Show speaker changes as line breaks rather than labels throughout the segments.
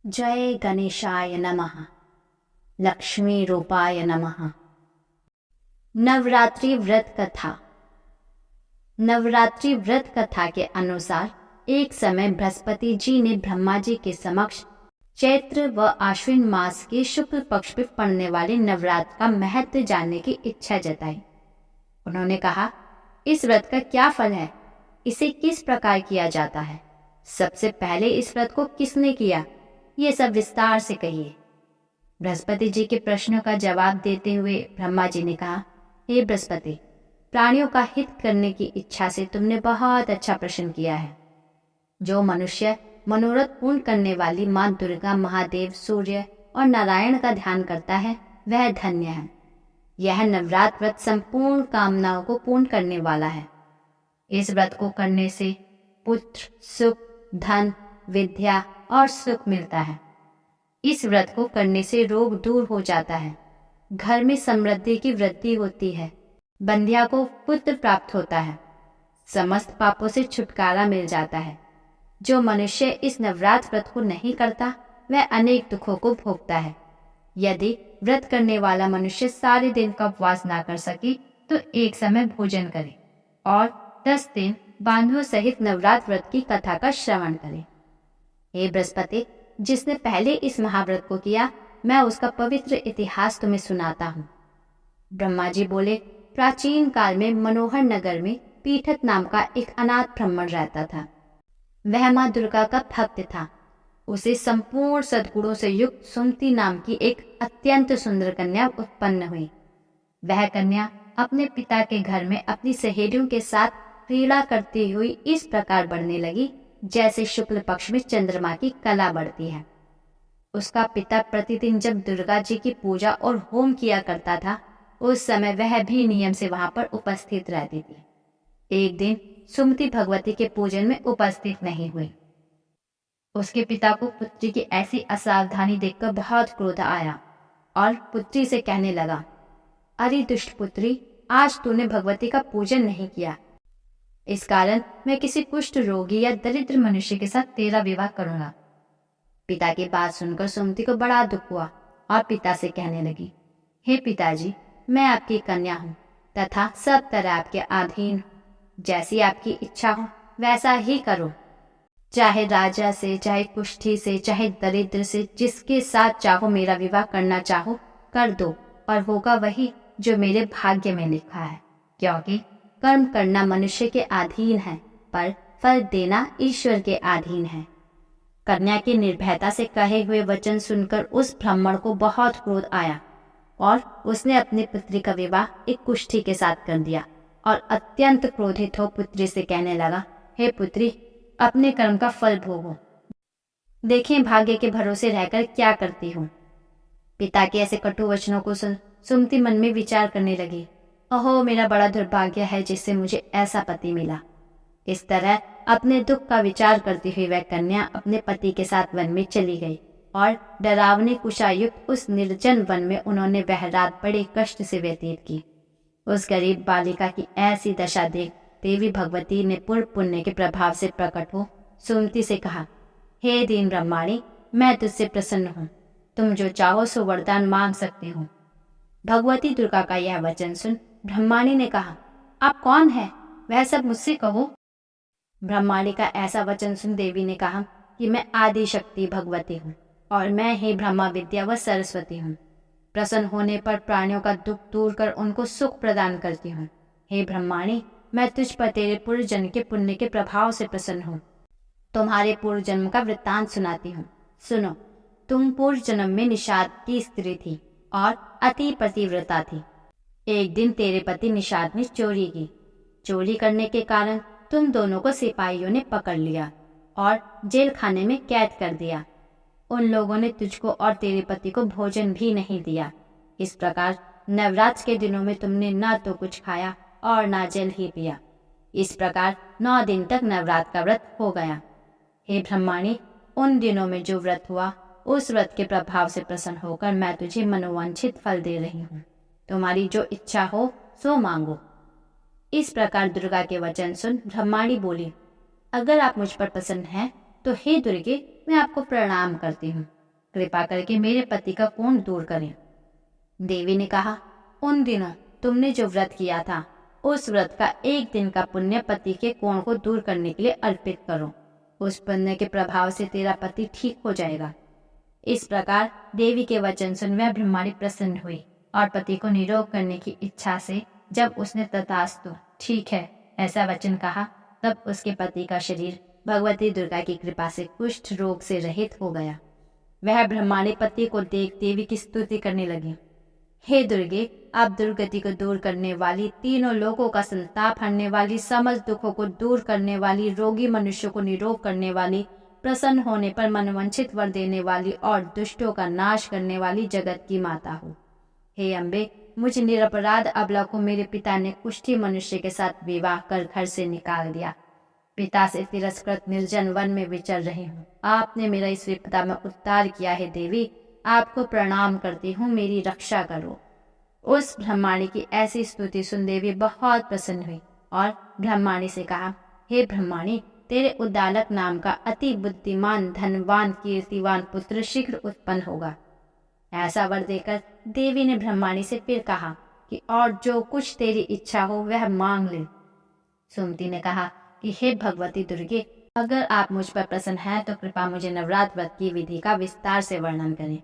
जय गणेशाय नमः। लक्ष्मी रूपाय नमः। नवरात्रि व्रत कथा। नवरात्रि व्रत कथा के अनुसार एक समय बृहस्पति जी ने ब्रह्मा जी के समक्ष चैत्र व आश्विन मास के शुक्ल पक्ष में पड़ने वाले नवरात्र का महत्व जानने की इच्छा जताई। उन्होंने कहा, इस व्रत का क्या फल है, इसे किस प्रकार किया जाता है, सबसे पहले इस व्रत को किसने किया, ये सब विस्तार से कहिए। बृहस्पति जी के प्रश्नों का जवाब देते हुए ब्रह्मा जी ने कहा, हे बृहस्पति, प्राणियों का हित करने की इच्छा से तुमने बहुत अच्छा प्रश्न किया है। जो मनुष्य मनोरथ पूर्ण करने वाली मां दुर्गा, महादेव, सूर्य और नारायण का ध्यान करता है वह धन्य है। यह नवरात्र व्रत संपूर्ण कामनाओं को पूर्ण करने वाला है। इस व्रत को करने से पुत्र, सुख, धन, विद्या और सुख मिलता है। इस व्रत को करने से रोग दूर हो जाता है, घर में समृद्धि की वृद्धि होती है, बंध्या को पुत्र प्राप्त होता है, समस्त पापों से छुटकारा मिल जाता है। जो मनुष्य इस नवरात्र व्रत को नहीं करता वह अनेक दुखों को भोगता है। यदि व्रत करने वाला मनुष्य सारे दिन का उपवास ना कर सके तो एक समय भोजन करे और 10 दिन बांधों सहित नवरात्र व्रत की कथा का श्रवण करे। हे बृहस्पति, जिसने पहले इस महाव्रत को किया, मैं उसका पवित्र इतिहास तुम्हें सुनाता हूँ। ब्रह्मा जी बोले, प्राचीन काल में मनोहर नगर में पीठत नाम का एक अनाथ ब्राह्मण रहता था। वह माँ दुर्गा का भक्त था। उसे संपूर्ण सद्गुणों से युक्त सुमति नाम की एक अत्यंत सुंदर कन्या उत्पन्न हुई। वह कन्या अपने पिता के घर में अपनी सहेलियों के साथ क्रीड़ा करती हुई इस प्रकार बढ़ने लगी जैसे शुक्ल पक्ष में चंद्रमा की कला बढ़ती है। उसका पिता प्रतिदिन जब दुर्गा जी की पूजा और होम किया करता था, उस समय वह भी नियम से वहां पर उपस्थित रहती थी। एक दिन सुमति भगवती के पूजन में उपस्थित नहीं हुई। उसके पिता को पुत्री की ऐसी असावधानी देखकर बहुत क्रोध आया और पुत्री से कहने लगा, अरे दुष्ट पुत्री, आज तूने भगवती का पूजन नहीं किया। इस कारण मैं किसी कुष्ठ रोगी या दरिद्र मनुष्य के साथ तेरा विवाह करूंगा। पिता की बात सुनकर सुमति को बड़ा दुख हुआ और पिता से कहने लगी, हे पिताजी, मैं आपकी कन्या हूँ तथा सब तरह आपके अधीन हूँ। जैसी आपकी इच्छा हो वैसा ही करो। चाहे राजा से, चाहे कुष्ठी से, चाहे दरिद्र से, जिसके साथ चाहो मेरा विवाह करना चाहो कर दो, और होगा वही जो मेरे भाग्य में लिखा है। क्योंकि कर्म करना मनुष्य के अधीन है, पर फल देना ईश्वर के अधीन है। कन्या की निर्भयता से कहे हुए वचन सुनकर उस ब्राह्मण को बहुत क्रोध आया और उसने अपनी पुत्री का विवाह एक कुष्ठी के साथ कर दिया और अत्यंत क्रोधित हो पुत्री से कहने लगा, हे पुत्री, अपने कर्म का फल भोगो। देखें भाग्य के भरोसे रहकर क्या करती हूँ। पिता के ऐसे कटु वचनों को सुन सुमति मन में विचार करने लगी, अहो, मेरा बड़ा दुर्भाग्य है जिससे मुझे ऐसा पति मिला। इस तरह अपने दुख का विचार करती हुई वह कन्या अपने पति के साथ वन में चली गई और डरावनी कुशायुक्त उस निर्जन वन में उन्होंने वह रात बड़े कष्ट से व्यतीत की। उस गरीब बालिका की ऐसी दशा देख देवी भगवती ने पूर्व पुण्य के प्रभाव से प्रकट हो सुमति से कहा, हे दीन ब्रह्माणी, मैं तुझसे प्रसन्न हूँ, तुम जो चाहो सो वरदान मांग सकती हो। भगवती दुर्गा का यह वचन सुन ब्रह्माणी ने कहा, आप कौन है, वह सब मुझसे कहो। ब्रह्माणी का ऐसा वचन सुन देवी ने कहा कि मैं आदि शक्ति भगवती हूँ और मैं ही ब्रह्मा विद्या व सरस्वती हूँ। प्रसन्न होने पर प्राणियों का दुख दूर कर उनको सुख प्रदान करती हूँ। हे ब्रह्माणी, मैं तुझ पर तेरे पूर्व जन्म के पुण्य के प्रभाव से प्रसन्न हूँ। तुम्हारे पूर्व जन्म का वृत्तांत सुनाती हूँ, सुनो। तुम पूर्व जन्म में निषाद की स्त्री थी और अति पतिव्रता थी। एक दिन तेरे पति निषाद ने चोरी की। चोरी करने के कारण तुम दोनों को सिपाहियों ने पकड़ लिया और जेल खाने में कैद कर दिया। उन लोगों ने तुझको और तेरे पति को भोजन भी नहीं दिया। इस प्रकार नवरात्र के दिनों में तुमने न तो कुछ खाया और न जल ही पिया। इस प्रकार 9 दिन तक नवरात्र का व्रत हो गया। हे ब्रह्माणी, उन दिनों में जो व्रत हुआ उस व्रत के प्रभाव से प्रसन्न होकर मैं तुझे मनोवांछित फल दे रही हूँ। तुम्हारी जो इच्छा हो सो मांगो। इस प्रकार दुर्गा के वचन सुन ब्रह्माणी बोली, अगर आप मुझ पर प्रसन्न हैं तो हे दुर्गे, मैं आपको प्रणाम करती हूँ। कृपा करके मेरे पति का कोढ़ दूर करें। देवी ने कहा, उन दिनों तुमने जो व्रत किया था, उस व्रत का एक दिन का पुण्य पति के कोढ़ को दूर करने के लिए अर्पित करो। उस पुण्य के प्रभाव से तेरा पति ठीक हो जाएगा। इस प्रकार देवी के वचन सुन वह ब्रह्माणी प्रसन्न हुई और पति को निरोग करने की इच्छा से जब उसने तथास्तु ठीक है ऐसा वचन कहा, तब उसके पति का शरीर भगवती दुर्गा की कृपा से कुष्ठ रोग से रहित हो गया। वह ब्रह्माणी पति को देख देवी की स्तुति करने लगी। हे दुर्गे, आप दुर्गति को दूर करने वाली, तीनों लोगों का संताप हरने वाली, समस्त दुखों को दूर करने वाली, रोगी मनुष्य को निरोग करने वाली, प्रसन्न होने पर मनवांछित वर देने वाली और दुष्टों का नाश करने वाली जगत की माता हो। हे अम्बे, मुझे निरपराध अबला को मेरे पिता ने कुष्ठी मनुष्य के साथ विवाह कर घर से निकाल दिया। पिता से तिरस्कृत निर्जन वन में विचर रही हूँ। आपने मेरा इस विपदा में उद्धार किया है देवी, आपको प्रणाम करती हूँ, मेरी रक्षा करो। उस ब्रह्माणी की ऐसी स्तुति सुन देवी बहुत प्रसन्न हुई और ब्रह्माणी से कहा, हे ब्रह्माणी, तेरे उद्दालक नाम का अति बुद्धिमान, धनवान, कीर्तिवान पुत्र शीघ्र उत्पन्न होगा। ऐसा वर देकर देवी ने ब्रह्माणी से फिर कहा कि और जो कुछ तेरी इच्छा हो वह मांग ले। सुमति ने कहा कि हे भगवती दुर्गे, अगर आप मुझ पर प्रसन्न हैं तो कृपा मुझे नवरात्र व्रत की विधि का विस्तार से वर्णन करें।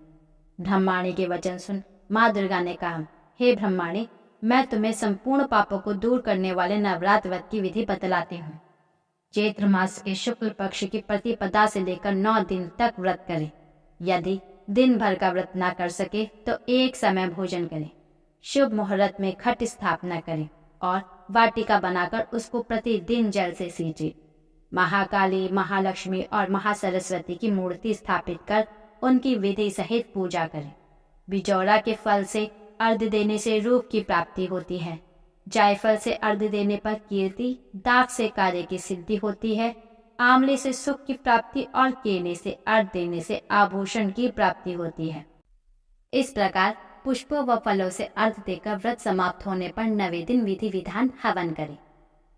ब्रह्माणी के वचन सुन माँ दुर्गा ने कहा, हे ब्रह्माणी, मैं तुम्हें संपूर्ण पापों को दूर करने वाले नवरात्र व्रत की विधि बतलाती हूँ। चैत्र मास के शुक्ल पक्ष की प्रतिपदा से लेकर 9 दिन तक व्रत करें। यदि दिन भर का व्रत ना कर सके तो एक समय भोजन करें। शुभ मुहूर्त में घट स्थापना करें और वाटिका बनाकर उसको प्रतिदिन जल से सींचे। महाकाली, महालक्ष्मी और महासरस्वती की मूर्ति स्थापित कर उनकी विधि सहित पूजा करें। बिजौरा के फल से अर्घ देने से रूप की प्राप्ति होती है। जायफल से अर्घ देने पर कीर्ति, दाख से कार्य की सिद्धि होती है। आंवले से सुख की प्राप्ति और केले से अर्घ देने से आभूषण की प्राप्ति होती है। इस प्रकार पुष्पों व फलों से अर्घ देकर व्रत समाप्त होने पर 9वें दिन विधि विधान हवन करें।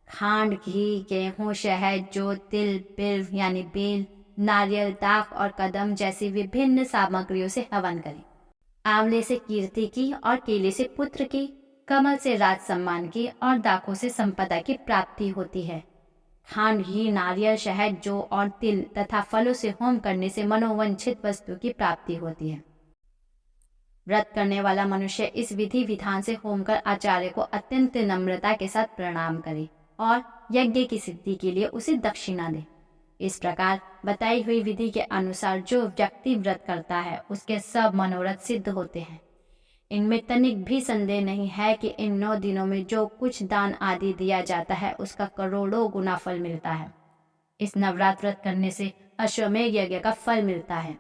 खांड, घी, गेहूं, शहद, जौ, तिल, बिल्व यानी बेल, नारियल, दाख और कदम जैसी विभिन्न सामग्रियों से हवन करें। आंवले से कीर्ति की और केले से पुत्र की, कमल से राज सम्मान की और दाखों से संपदा की प्राप्ति होती है। खांड, घी, नारियल, शहद, जौ और तिल तथा फलों से होम करने से मनोवांछित वस्तु की प्राप्ति होती है। व्रत करने वाला मनुष्य इस विधि विधान से होम कर आचार्य को अत्यंत नम्रता के साथ प्रणाम करे और यज्ञ की सिद्धि के लिए उसे दक्षिणा दे। इस प्रकार बताई हुई विधि के अनुसार जो व्यक्ति व्रत करता है उसके सब मनोरथ सिद्ध होते हैं। इनमें तनिक भी संदेह नहीं है कि इन 9 दिनों में जो कुछ दान आदि दिया जाता है उसका करोड़ों गुना फल मिलता है। इस नवरात्र व्रत करने से अश्वमेध यज्ञ का फल मिलता है।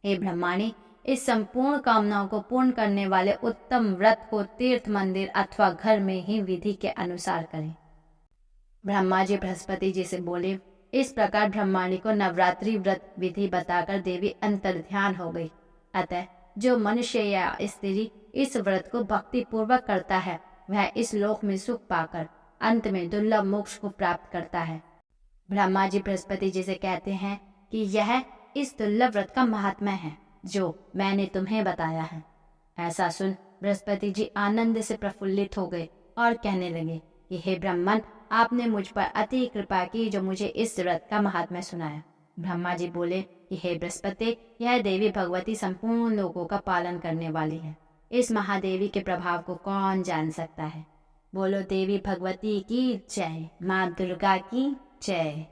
हे ब्रह्माणी, इस संपूर्ण कामनाओं को पूर्ण करने वाले उत्तम व्रत को तीर्थ, मंदिर अथवा घर में ही विधि के अनुसार करें। ब्रह्मा जी बृहस्पति जी से बोले। इस प्रकार ब्रह्माणी को नवरात्रि व्रत विधि बताकर देवी अंतर्ध्यान हो गई। अतः जो मनुष्य या स्त्री इस व्रत को भक्ति पूर्वक करता है वह इस लोक में सुख पाकर अंत में दुर्लभ मोक्ष को प्राप्त करता है। ब्रह्मा जी बृहस्पति जी से कहते हैं कि यह इस दुर्लभ व्रत का महात्म्य है जो मैंने तुम्हें बताया है। ऐसा सुन बृहस्पति जी आनंद से प्रफुल्लित हो गए और कहने लगे कि हे ब्राह्मण, आपने मुझ पर अति कृपा की जो मुझे इस व्रत का महात्म्य सुनाया। ब्रह्मा जी बोले कि हे बृहस्पति, यह देवी भगवती संपूर्ण लोगों का पालन करने वाली है। इस महादेवी के प्रभाव को कौन जान सकता है। बोलो देवी भगवती की जय, माँ दुर्गा की जय।